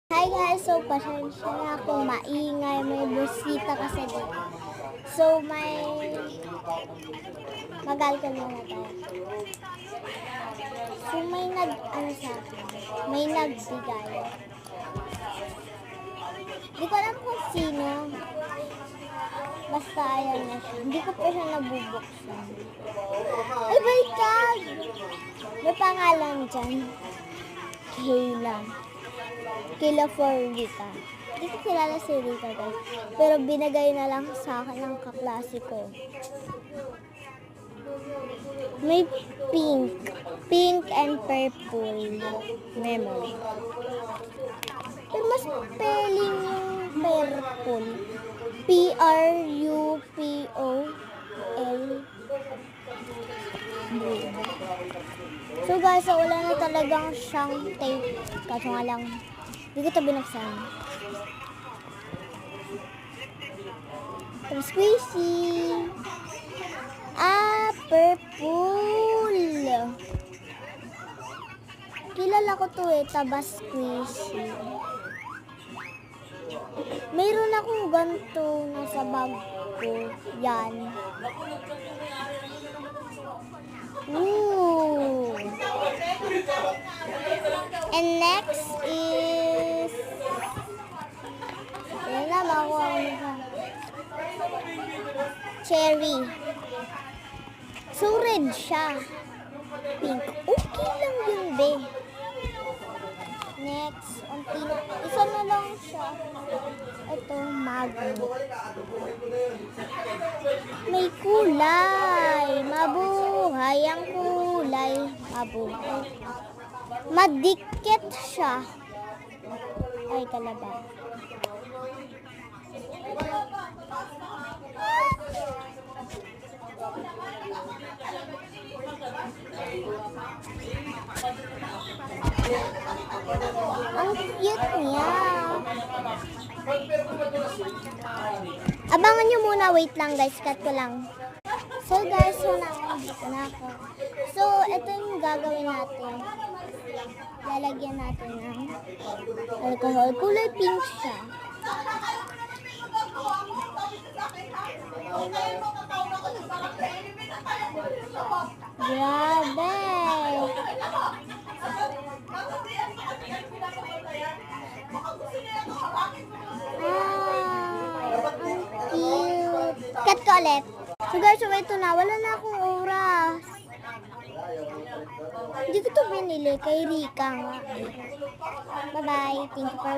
Hi guys, so pasensya na kung maingay, may busita kasi dito. So magalkal muna tayo. So may sa akin, may nagbigay. Di ko alam kung sino. Basta ayan na siya. Hindi ko pa siya nabubuksan. Ay, baliktad! May pangalan dyan. Kayla for Rita. Hindi ko kilala si Rita guys. Pero binagay na lang sa akin ng kaklase ko. May pink and purple memory. Pero mas spelling yung purple. P-R-U-P-O-L. So guys, wala na talagang siyang tape. Kaso nga lang, hindi ko ito binuksan. Tapos squishy. Purple. Kilala ko to tabas squishy. Mayroon akong ganito nasa bag ko. Yan. Ooh. And next is yan na makuha ko. Cherry. So red siya. Pink. Okay lang yun, be. Next, isa na lang siya. Ito, magnet. May kulay. Mabuhay ang kulay. Mabuhay. Madikit siya. Ay, talaga. Ang cute niya. Abangan nyo muna. Wait lang guys. Cut ko lang. So guys, dito na ako. So, ito yung gagawin natin. Lalagyan natin ng alcohol. Kulay pink siya. Grabe! Cute! Cut ko ulit. So guys, ito na. Wala na akong oras. Hindi ko ito binili. Kay Rika nga. Bye-bye. Thank you for watching.